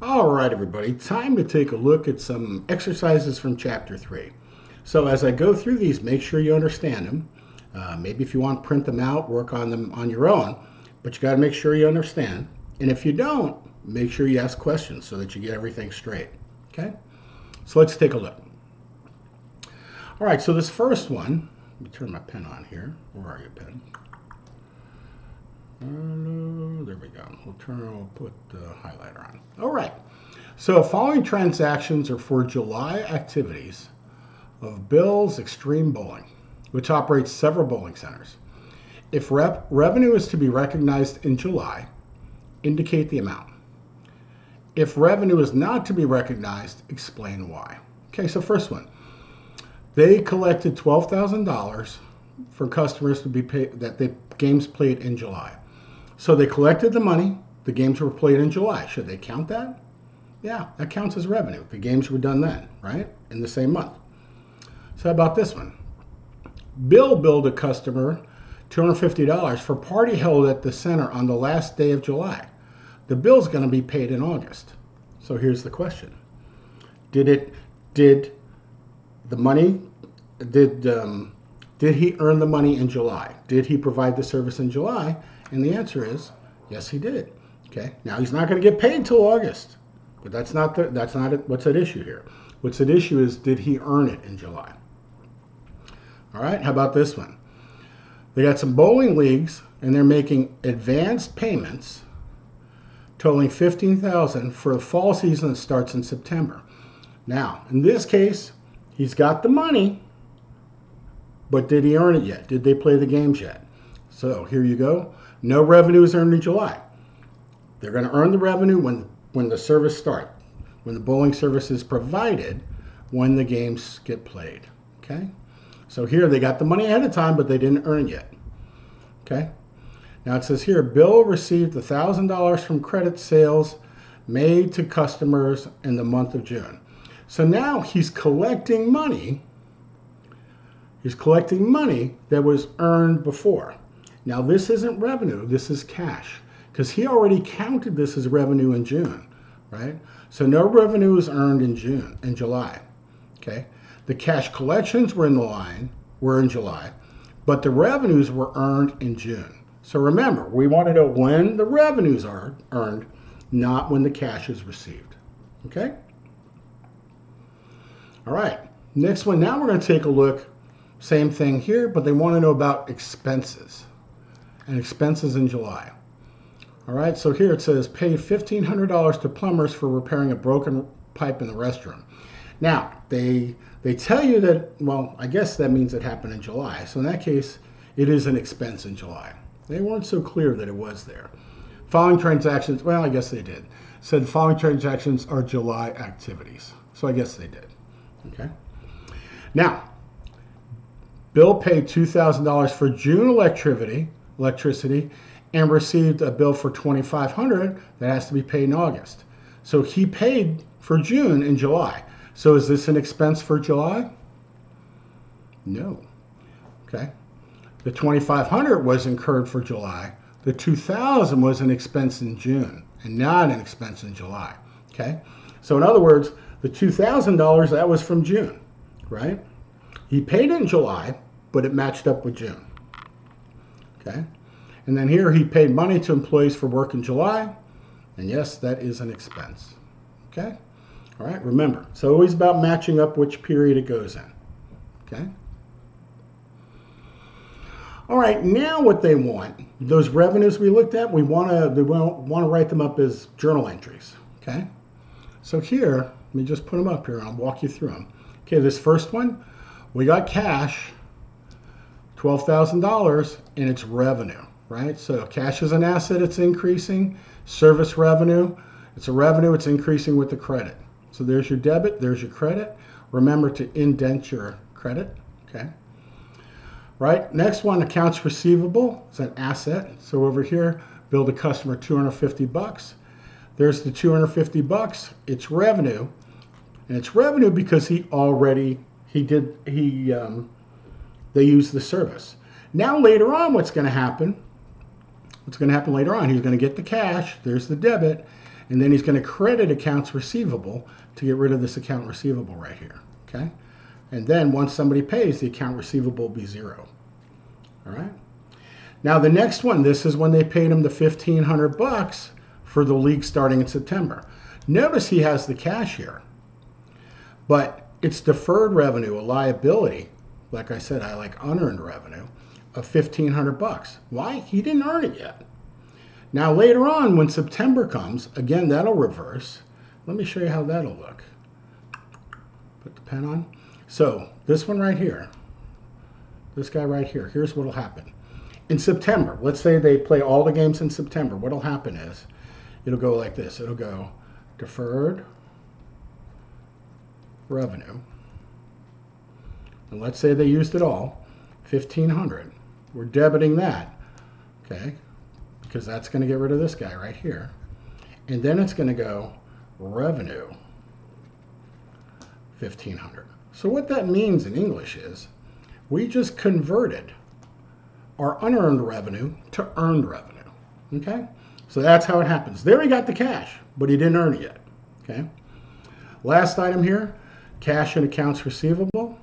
All right, everybody, time to take a look at some exercises from Chapter 3. So as I go through these, make sure you understand them. Maybe if you want to print them out, work on them on your own, but you got to make sure you understand. And if you don't, make sure you ask questions so that you get everything straight. Okay? So let's take a look. All right, so this first one, let me turn my pen on here. Where are you, pen? There we go. We'll put the highlighter on. All right. So following transactions are for July activities of Bill's Extreme Bowling, which operates several bowling centers. If revenue is to be recognized in July, indicate the amount. If revenue is not to be recognized, explain why. Okay, so first one. They collected $12,000 for customers to be paid that the games played in July. So they collected the money, the games were played in July. Should they count that? Yeah, that counts as revenue. The games were done then, right? In the same month. So how about this one? Bill billed a customer $250 for a party held at the center on the last day of July. The bill's going to be paid in August. So here's the question. Did the money, did he earn the money in July? Did he provide the service in July? And the answer is, yes, he did. Okay. Now he's not going to get paid till August, but that's not what's at issue here. What's at issue is, did he earn it in July? All right. How about this one? They got some bowling leagues, and they're making advanced payments totaling $15,000 for the fall season that starts in September. Now, in this case, he's got the money, but did he earn it yet? Did they play the games yet? So here you go. No revenue is earned in July. They're going to earn the revenue when the service starts, when the bowling service is provided, when the games get played. Okay? So here they got the money ahead of time, but they didn't earn it yet. Okay? Now it says here, Bill received $1,000 from credit sales made to customers in the month of June. So now he's collecting money. He's collecting money that was earned before. Now this isn't revenue, this is cash, because he already counted this as revenue in June, right? So no revenue is earned in July, okay? The cash collections were in July, but the revenues were earned in June. So remember, we want to know when the revenues are earned, not when the cash is received, okay? All right, next one, now we're going to take a look, same thing here, but they want to know about expenses. And expenses in July. All right, so here it says pay $1,500 to plumbers for repairing a broken pipe in the restroom. Now, they tell you that, well, I guess that means it happened in July. So in that case, it is an expense in July. They weren't so clear that it was there. Following transactions, well, I guess they did. Said the following transactions are July activities. So I guess they did. Okay. Now, Bill paid $2,000 for June electricity and received a bill for $2,500 that has to be paid in August. So he paid for June in July. So is this an expense for July? No. Okay. The $2,500 was incurred for July. The $2,000 was an expense in June and not an expense in July. Okay. So in other words, the $2,000, that was from June, right? He paid it in July, but it matched up with June. Okay. And then here he paid money to employees for work in July. And yes, that is an expense. Okay. All right. Remember, it's always about matching up which period it goes in. Okay. All right. Now what they want, those revenues we looked at, they want to write them up as journal entries. Okay. So here, let me just put them up here and I'll walk you through them. Okay. This first one, we got cash. $12,000 and it's revenue, right? So cash is an asset, it's increasing. Service revenue, it's a revenue, it's increasing with the credit. So there's your debit, there's your credit. Remember to indent your credit, okay? Right, next one, accounts receivable, it's an asset. So over here, bill the customer $250. There's the $250, it's revenue. And it's revenue because they use the service. Now later on, what's going to happen later on, he's going to get the cash, there's the debit, And then he's going to credit accounts receivable to get rid of this account receivable right here. Okay? And then once somebody pays, the account receivable will be 0. All right? Now the next one, this is when they paid him the $1,500 for the league starting in September. Notice he has the cash here, but it's deferred revenue, a liability. Like I said, I like unearned revenue of $1,500. Why? He didn't earn it yet. Now later on, when September comes, again, that'll reverse. Let me show you how that'll look. Put the pen on. So this one right here, this guy right here, here's what'll happen. In September, let's say they play all the games in September, what'll happen is, it'll go like this. It'll go deferred revenue. And let's say they used it all, $1,500. We're debiting that, okay? Because that's going to get rid of this guy right here. And then it's going to go revenue, $1,500. So what that means in English is we just converted our unearned revenue to earned revenue, okay? So that's how it happens. There he got the cash, but he didn't earn it yet, okay? Last item here, cash and accounts receivable,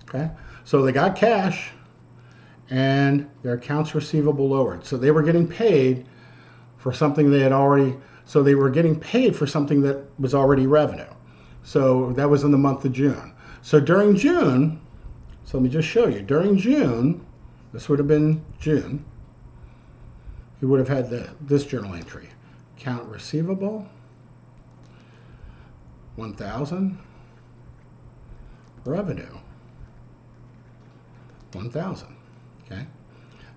okay? So they got cash and their accounts receivable lowered. So they were getting paid for something they had already, so they were getting paid for something that was already revenue. So that was in the month of June. So during June, so let me just show you, during June, this would have been June, he would have had this journal entry. Account receivable, 1,000, revenue, 1,000, okay?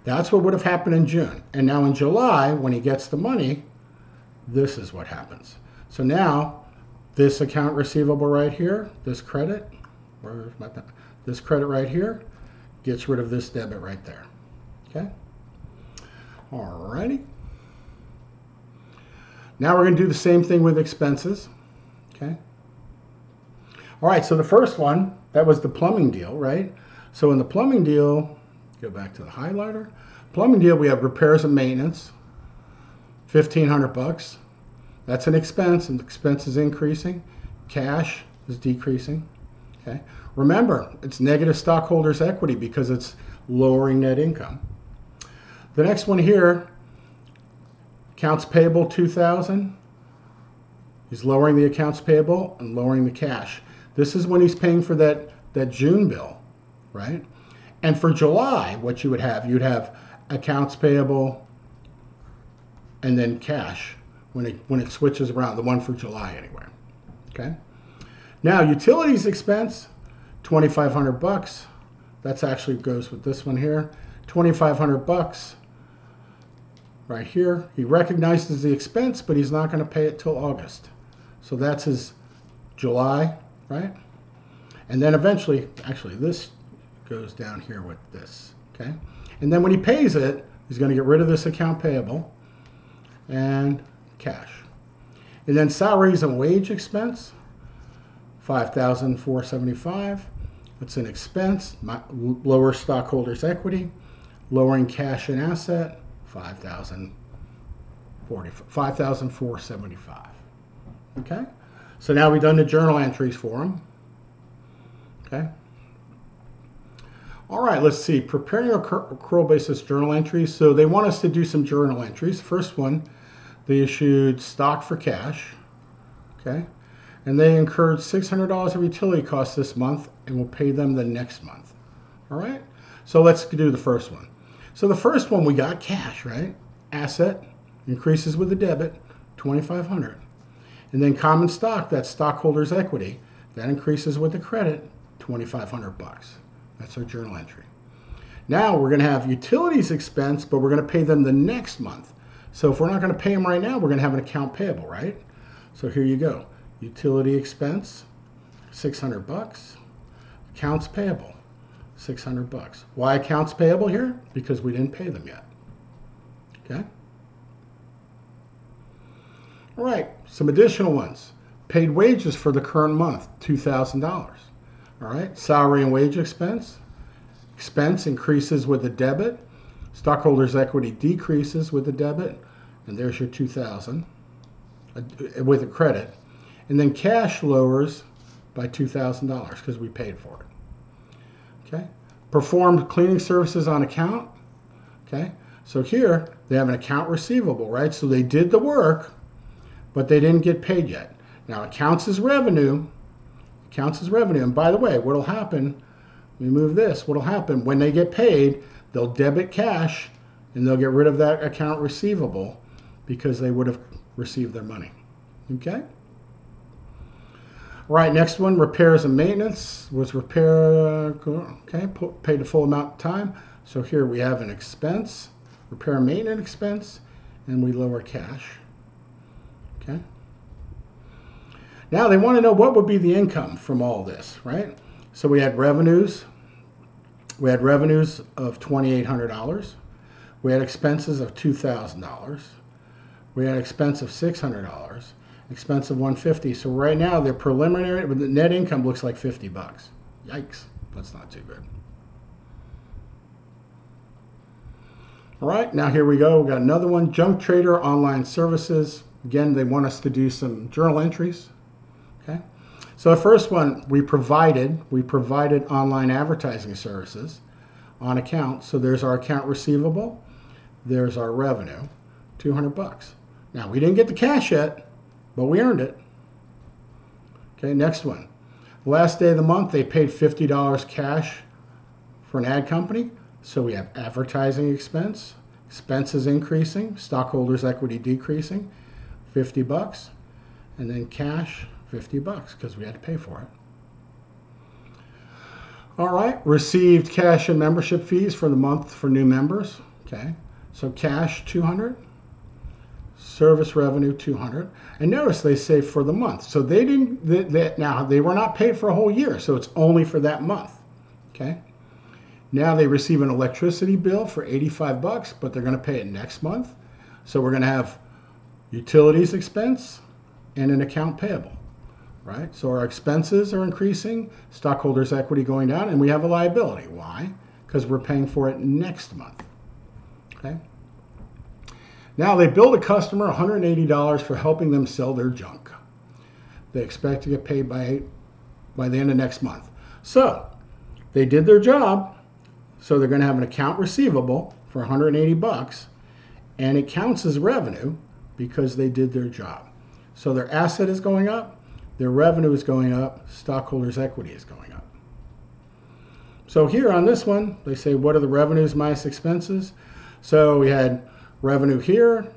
That's what would have happened in June. And now in July, when he gets the money, this is what happens. So now, this account receivable right here, this credit, where's my pen? This credit right here gets rid of this debit right there, okay? Alrighty. Now we're going to do the same thing with expenses, okay? All right, so the first one, that was the plumbing deal, right? So in the plumbing deal, go back to the highlighter. Plumbing deal, we have repairs and maintenance, $1,500. That's an expense, and the expense is increasing. Cash is decreasing, okay? Remember, it's negative stockholders' equity because it's lowering net income. The next one here, accounts payable, $2,000. He's lowering the accounts payable and lowering the cash. This is when he's paying for that June bill, right? And for July, what you would have, you'd have accounts payable and then cash when it switches around, the one for July anyway, okay? Now, utilities expense, $2,500. That's actually goes with this one here, $2,500 right here. He recognizes the expense, but he's not going to pay it till August. So that's his July, right? And then eventually, actually this goes down here with this, okay? And then when he pays it, he's going to get rid of this account payable and cash. And then salaries and wage expense, $5,475. It's an expense, lower stockholders' equity, lowering cash and asset, $5,475. Okay? So now we've done the journal entries for him. Okay? All right, let's see. Preparing accrual basis journal entries. So they want us to do some journal entries. First one, they issued stock for cash. Okay? And they incurred $600 of utility costs this month and will pay them the next month. All right? So let's do the first one. So the first one, we got cash, right? Asset increases with the debit, $2,500. And then common stock, that's stockholders' equity, that increases with the credit, $2,500. That's our journal entry. Now we're going to have utilities expense, but we're going to pay them the next month. So if we're not going to pay them right now, we're going to have an account payable, right? So here you go. Utility expense, $600. Accounts payable, $600. Why accounts payable here? Because we didn't pay them yet. Okay? All right, some additional ones. Paid wages for the current month, $2,000. All right, salary and wage expense. Expense increases with the debit. Stockholders' equity decreases with the debit. And there's your $2,000. with a credit. And then cash lowers by $2,000 because we paid for it. Okay. Performed cleaning services on account. Okay. So here they have an account receivable, right? So they did the work, but they didn't get paid yet. Now it counts as revenue. It counts as revenue. And by the way, what'll happen, we move this, what'll happen when they get paid, they'll debit cash and they'll get rid of that account receivable because they would have received their money. Okay? All right, next one, repairs and maintenance was okay, paid the full amount of time. So here we have an expense, repair and maintenance expense, and we lower cash. Okay. Now they want to know what would be the income from all this, right? So we had revenues. We had revenues of $2,800. We had expenses of $2,000. We had expense of $600. Expense of $150. So right now their preliminary, the net income looks like $50. Yikes, that's not too good. All right, now here we go. We got another one, junk trader online services. Again, they want us to do some journal entries. Okay, so the first one, we provided online advertising services on account. So there's our account receivable, there's our revenue, $200. Now we didn't get the cash yet, but we earned it. Okay, next one. Last day of the month, they paid $50 cash for an ad company. So we have advertising expense, expenses increasing, stockholders' equity decreasing, $50, and then cash, $50 because we had to pay for it. All right, received cash and membership fees for the month for new members. Okay, so cash, $200. Service revenue, $200. And notice they say for the month. So they didn't, now they were not paid for a whole year, so it's only for that month. Okay. Now they receive an electricity bill for $85, but they're going to pay it next month. So we're going to have utilities expense and an account payable, right? So our expenses are increasing, stockholders' equity going down, and we have a liability. Why? Because we're paying for it next month. Okay. Now they billed a customer $180 for helping them sell their junk. They expect to get paid by the end of next month. So they did their job. So they're going to have an account receivable for $180, and it counts as revenue because they did their job. So their asset is going up, their revenue is going up, stockholders' equity is going up. So here on this one, they say, what are the revenues minus expenses? So we had revenue here,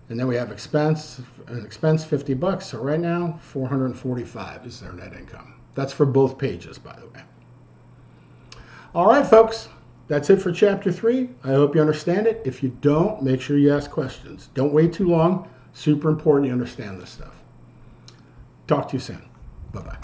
and then we have expense, $50. So right now, $445 is their net income. That's for both pages, by the way. All right, folks, that's it for Chapter 3. I hope you understand it. If you don't, make sure you ask questions. Don't wait too long. Super important you understand this stuff. Talk to you soon. Bye-bye.